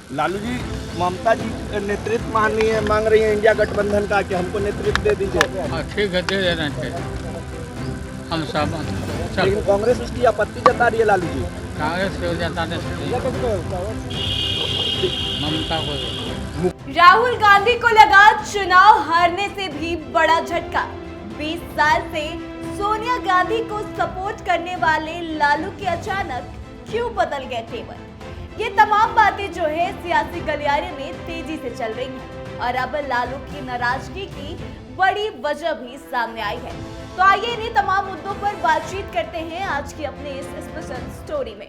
लालू जी, ममता जी नेतृत्व मांग रही है इंडिया गठबंधन का कि हमको नेतृत्व दे दीजिए। हाँ ठीक है, दे देना चाहिए। हम सब लेकिन कांग्रेस उसकी आपत्ति जता रही है लालू जी। कांग्रेस के जताने ममता को। राहुल गांधी को लगा चुनाव हारने से भी बड़ा झटका। 20 साल से सोनिया गांधी को सपोर्ट करने वाले लालू के अचानक क्यों बदल गए तेवर। ये तमाम बातें जो है सियासी गलियारे में तेजी से चल रही हैं और अब लालू की नाराजगी की बड़ी वजह भी सामने आई है। तो आइए इन्हीं तमाम मुद्दों पर बातचीत करते हैं आज की अपने इस स्पेशल स्टोरी में।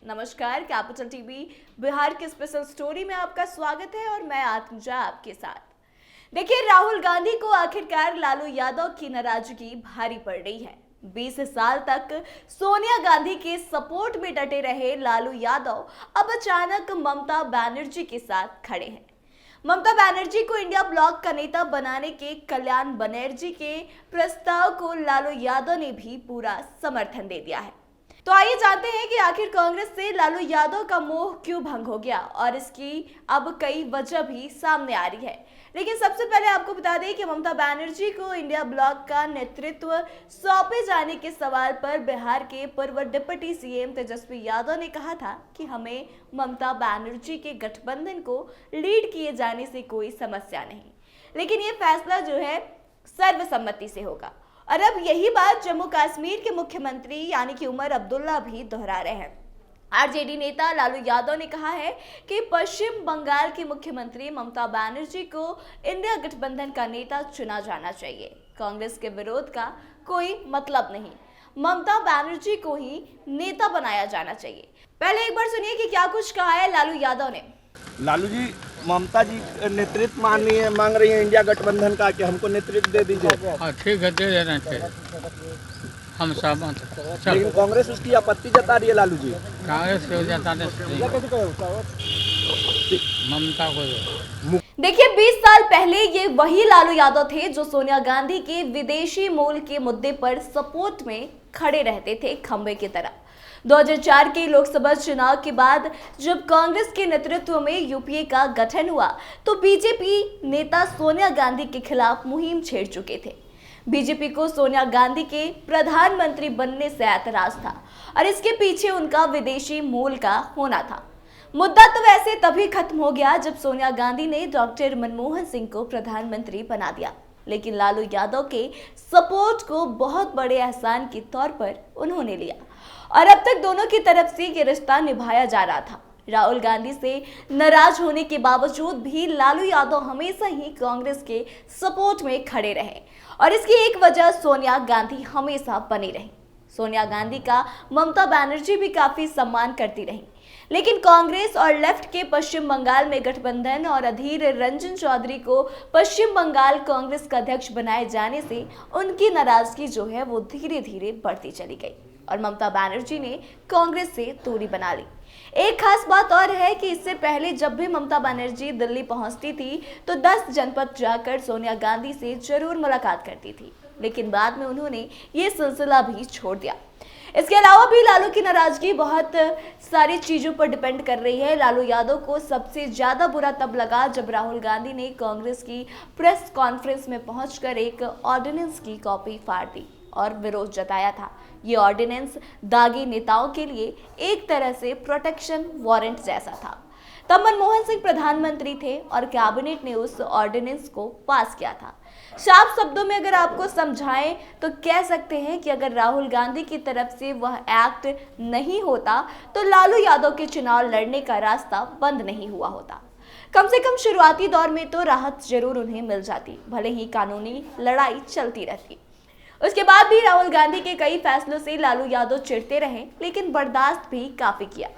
नमस्कार, कैपिटल टीवी बिहार के स्पेशल स्टोरी में आपका स्वागत है और मैं आत्मजा आपके साथ। देखिए, राहुल गांधी को आखिरकार लालू यादव की नाराजगी भारी पड़ रही है। 20 साल तक सोनिया गांधी के सपोर्ट में डटे रहे लालू यादव अब अचानक ममता बनर्जी के साथ खड़े हैं। ममता बनर्जी को इंडिया ब्लॉक का नेता बनाने के कल्याण बनर्जी के प्रस्ताव को लालू यादव ने भी पूरा समर्थन दे दिया है। तो आइए जानते हैं कि आखिर कांग्रेस से लालू यादव का मोह क्यों भंग हो गया और इसकी अब कई वजह भी सामने आ रही है। लेकिन सबसे पहले आपको बता दें कि ममता बनर्जी को इंडिया ब्लॉक का नेतृत्व सौंपे जाने के सवाल पर बिहार के पूर्व डिप्टी सीएम तेजस्वी यादव ने कहा था कि हमें ममता बनर्जी के गठबंधन को लीड किए जाने से कोई समस्या नहीं, लेकिन ये फैसला जो है सर्वसम्मति से होगा। और अब यही बात जम्मू कश्मीर के मुख्यमंत्री यानी कि उमर अब्दुल्ला भी दोहरा रहे हैं। आरजेडी नेता लालू यादव ने कहा है कि पश्चिम बंगाल की मुख्यमंत्री ममता बनर्जी को इंडिया गठबंधन का नेता चुना जाना चाहिए। कांग्रेस के विरोध का कोई मतलब नहीं, ममता बनर्जी को ही नेता बनाया जाना चाहिए। पहले एक बार सुनिए कि क्या कुछ कहा है लालू यादव ने। लालू जी, ममता जी नेतृत्व मांग रही है इंडिया गठबंधन का कि हमको नेतृत्व दे दीजिए। हाँ ठीक है, दे देना चाहिए। हम सब लेकिन कांग्रेस उसकी आपत्ति जता रही है लालू जी। कांग्रेस के जताने ममता को। देखिए, 20 साल पहले ये वही लालू यादव थे जो सोनिया गांधी के विदेशी मूल के मुद्दे पर सपोर्ट में खड़े रहते थे खंबे की तरह। 2004 के लोकसभा चुनाव के बाद जब कांग्रेस के नेतृत्व में यूपीए का गठन हुआ तो बीजेपी नेता सोनिया गांधी के खिलाफ मुहिम छेड़ चुके थे। बीजेपी को सोनिया गांधी के प्रधानमंत्री बनने से ऐतराज था और इसके पीछे उनका विदेशी मूल का होना था। मुद्दा तो वैसे तभी खत्म हो गया जब सोनिया गांधी ने डॉक्टर मनमोहन सिंह को प्रधानमंत्री बना दिया, लेकिन लालू यादव के सपोर्ट को बहुत बड़े एहसान के तौर पर उन्होंने लिया और अब तक दोनों की तरफ से ये रिश्ता निभाया जा रहा था। राहुल गांधी से नाराज होने के बावजूद भी लालू यादव हमेशा ही कांग्रेस के सपोर्ट में खड़े रहे और इसकी एक वजह सोनिया गांधी हमेशा बनी रही। सोनिया गांधी का ममता बनर्जी भी काफी सम्मान करती रही, लेकिन कांग्रेस और लेफ्ट के पश्चिम बंगाल में गठबंधन और अधीर रंजन चौधरी को पश्चिम बंगाल कांग्रेस का अध्यक्ष बनाए जाने से उनकी नाराजगी जो है वो धीरे धीरे बढ़ती चली गई और ममता बनर्जी ने कांग्रेस से दूरी बना ली। एक खास बात और है कि इससे पहले जब भी ममता बनर्जी दिल्ली पहुंचती थी तो 10 जनपद जाकर सोनिया गांधी से जरूर मुलाकात करती थी, लेकिन बाद में उन्होंने ये सिलसिला भी छोड़ दिया। इसके अलावा भी लालू की नाराजगी बहुत सारी चीजों पर डिपेंड कर रही है। लालू यादव को सबसे ज्यादा बुरा तब लगा जब राहुल गांधी ने कांग्रेस की प्रेस कॉन्फ्रेंस में पहुंचकर एक ऑर्डिनेंस की कॉपी फाड़ दी और विरोध जताया था। ये ऑर्डिनेंस दागी नेताओं के लिए एक तरह से प्रोटेक्शन वारंट जैसा था। तब मनमोहन सिंह प्रधानमंत्री थे और कैबिनेट ने उस ऑर्डिनेंस को पास किया था। साफ शब्दों में अगर आपको समझाएं तो कह सकते हैं कि अगर राहुल गांधी की तरफ से वह एक्ट नहीं होता तो लालू यादव के चुनाव लड़ने का रास्ता बंद नहीं हुआ होता। कम से कम शुरुआती दौर में तो राहत जरूर उन्हें मिल जाती, भले ही कानूनी लड़ाई चलती रहती। उसके बाद भी राहुल गांधी के कई फैसलों से लालू यादव चिढ़ते रहे, लेकिन बर्दाश्त भी काफी किया।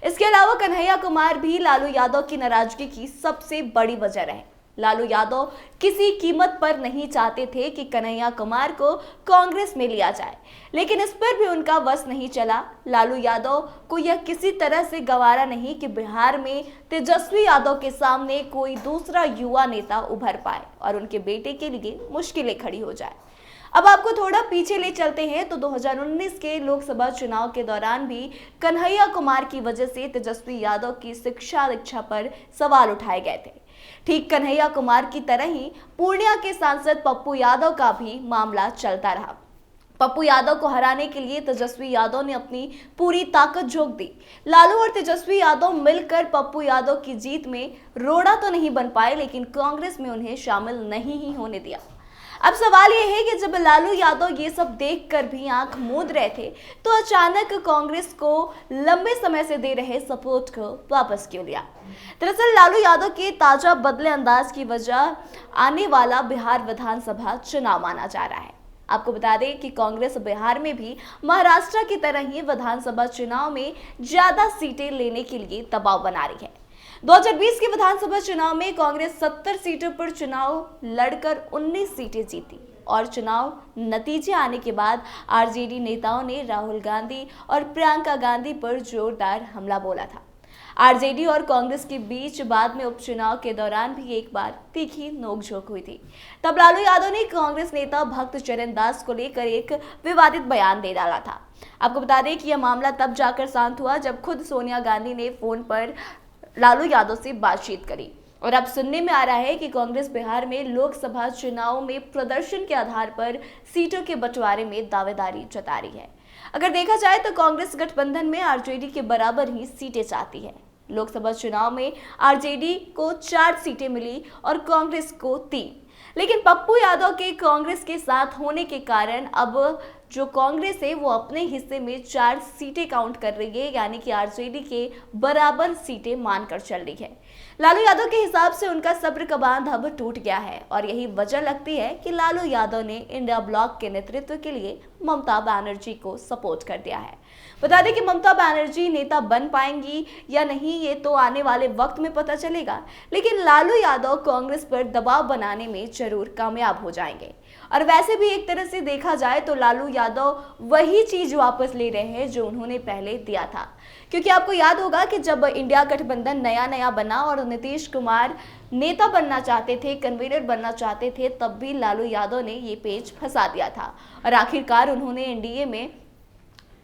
इसके अलावा कन्हैया कुमार भी लालू यादव की नाराजगी की सबसे बड़ी वजह रहे। लालू यादव किसी कीमत पर नहीं चाहते थे कि कन्हैया कुमार को कांग्रेस में लिया जाए, लेकिन इस पर भी उनका वश नहीं चला। लालू यादव को यह किसी तरह से गवारा नहीं कि बिहार में तेजस्वी यादव के सामने कोई दूसरा युवा नेता उभर पाए और उनके बेटे के लिए मुश्किलें खड़ी हो जाए। अब आपको थोड़ा पीछे ले चलते हैं तो 2019 के लोकसभा चुनाव के दौरान भी कन्हैया कुमार की वजह से तेजस्वी यादव की शिक्षा दीक्षा पर सवाल उठाए गए थे। ठीक कन्हैया कुमार की तरह ही पूर्णिया के सांसद पप्पू यादव का भी मामला चलता रहा। पप्पू यादव को हराने के लिए तेजस्वी यादव ने अपनी पूरी ताकत झोंक दी। लालू और तेजस्वी यादव मिलकर पप्पू यादव की जीत में रोड़ा तो नहीं बन पाए, लेकिन कांग्रेस में उन्हें शामिल नहीं ही होने दिया। अब सवाल यह है कि जब लालू यादव ये सब देखकर भी आंख मूंद रहे थे तो अचानक कांग्रेस को लंबे समय से दे रहे सपोर्ट को वापस क्यों लिया। दरअसल लालू यादव के ताजा बदले अंदाज की वजह आने वाला बिहार विधानसभा चुनाव माना जा रहा है। आपको बता दें कि कांग्रेस बिहार में भी महाराष्ट्र की तरह ही विधानसभा चुनाव में ज्यादा सीटें लेने के लिए दबाव बना रही है। 2020 के विधानसभा चुनाव में कांग्रेस 70 सीटों पर चुनाव लड़कर 19 सीटें जीती और चुनाव नतीजे आने के बाद आरजेडी नेताओं ने राहुल गांधी और प्रियंका गांधी पर जोरदार हमला बोला था। आरजेडी और कांग्रेस के बीच बाद में उपचुनाव के दौरान भी एक बार तीखी नोकझोंक हुई थी। तब लालू यादव ने कांग्रेस नेता भक्त चरण दास को लेकर एक विवादित बयान दे डाला था। आपको बता दें कि यह मामला तब जाकर शांत हुआ जब खुद सोनिया गांधी ने फोन पर लालू यादव से बातचीत करी और अब सुनने में आ रहा है कि कांग्रेस बिहार में लोकसभा चुनाव में प्रदर्शन के आधार पर सीटों के बंटवारे में दावेदारी जता रही है। अगर देखा जाए तो कांग्रेस गठबंधन में आरजेडी के बराबर ही सीटें चाहती है। लोकसभा चुनाव में आरजेडी को 4 सीटें मिली और कांग्रेस को 3, लेकिन पप्पू यादव के कांग्रेस के साथ होने के कारण अब जो कांग्रेस है वो अपने हिस्से में 4 सीटें काउंट कर रही है, यानी कि आरजेडी के बराबर सीटें मानकर चल रही है। लालू यादव के हिसाब से उनका सब्र का बांध अब टूट गया है और यही वजह लगती है कि लालू यादव ने इंडिया ब्लॉक के नेतृत्व के लिए ममता बनर्जी को सपोर्ट कर दिया है। बता दें कि ममता बनर्जी नेता बन पाएंगी या नहीं ये तो आने वाले वक्त में पता चलेगा, लेकिन लालू यादव कांग्रेस पर दबाव बनाने में जरूर कामयाब हो जाएंगे। और वैसे भी एक तरह से देखा जाए तो लालू यादव वही चीज वापस ले रहे हैं जो उन्होंने पहले दिया था, क्योंकि आपको याद होगा कि जब इंडिया गठबंधन नया बना और नीतीश कुमार नेता बनना चाहते थे, कन्वीनर बनना चाहते थे, तब भी लालू यादव ने ये पेच फंसा दिया था और आखिरकार उन्होंने एनडीए में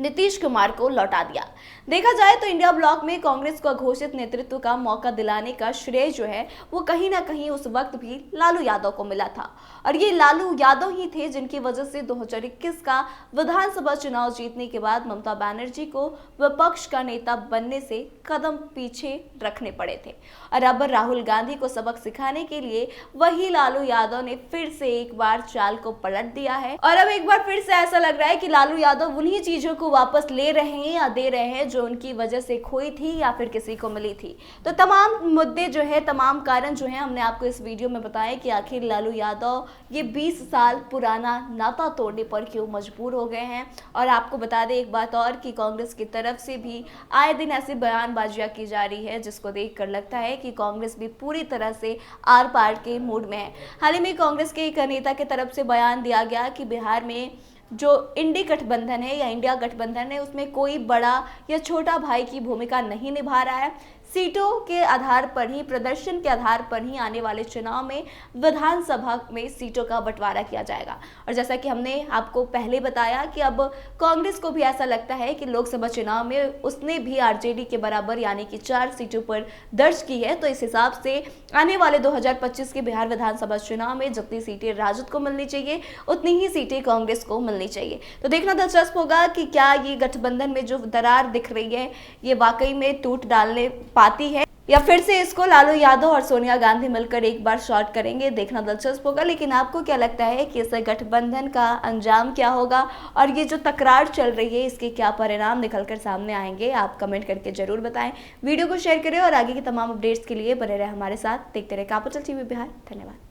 नीतीश कुमार को लौटा दिया। देखा जाए तो इंडिया ब्लॉक में कांग्रेस को घोषित नेतृत्व का मौका दिलाने का श्रेय जो है वो कहीं ना कहीं उस वक्त भी लालू यादव को मिला था और ये लालू यादव ही थे जिनकी वजह से 2021 का विधानसभा चुनाव जीतने के बाद ममता बनर्जी को विपक्ष का नेता बनने से कदम पीछे रखने पड़े थे और अब राहुल गांधी को सबक सिखाने के लिए वही लालू यादव ने फिर से एक बार चाल को पलट दिया है और अब एक बार फिर से ऐसा लग रहा है कि लालू यादव उन्हीं चीजों को वापस ले रहे हैं या दे रहे हैं जो उनकी वजह से खोई थी या फिर किसी को मिली थी। तो तमाम मुद्दे जो है, तमाम कारण जो है हमने आपको इस वीडियो में बताए कि आखिर लालू यादव ये 20 साल पुराना नाता तोड़ने पर क्यों मजबूर हो गए हैं। और आपको बता दें एक बात और कि कांग्रेस की तरफ से भी आए दिन ऐसी बयानबाजियां की जा रही है जिसको देखकर लगता है कि कांग्रेस भी पूरी तरह से आर पार के मूड में है। हाल ही में कांग्रेस के एक नेता की तरफ से बयान दिया गया कि बिहार में जो इंडी गठबंधन है या इंडिया गठबंधन है उसमें कोई बड़ा या छोटा भाई की भूमिका नहीं निभा रहा है। सीटों के आधार पर ही, प्रदर्शन के आधार पर ही आने वाले चुनाव में विधानसभा में सीटों का बंटवारा किया जाएगा। और जैसा कि हमने आपको पहले बताया कि अब कांग्रेस को भी ऐसा लगता है कि लोकसभा चुनाव में उसने भी आरजेडी के बराबर यानी कि 4 सीटों पर दर्ज की है, तो इस हिसाब से आने वाले 2025 के बिहार विधानसभा चुनाव में जितनी सीटें राजद को मिलनी चाहिए उतनी ही सीटें कांग्रेस को मिलनी चाहिए। तो देखना दिलचस्प होगा कि क्या ये गठबंधन में जो दरार दिख रही है ये वाकई में टूट डालने पाती है या फिर से इसको लालू यादव और सोनिया गांधी मिलकर एक बार शॉर्ट करेंगे। देखना दिलचस्प होगा। लेकिन आपको क्या लगता है कि इस गठबंधन का अंजाम क्या होगा और ये जो तकरार चल रही है इसके क्या परिणाम निकलकर सामने आएंगे, आप कमेंट करके जरूर बताएं। वीडियो को शेयर करें और आगे की तमाम अपडेट्स के लिए बने रहे हमारे साथ। देखते रहे कैपिटल टीवी बिहार। धन्यवाद।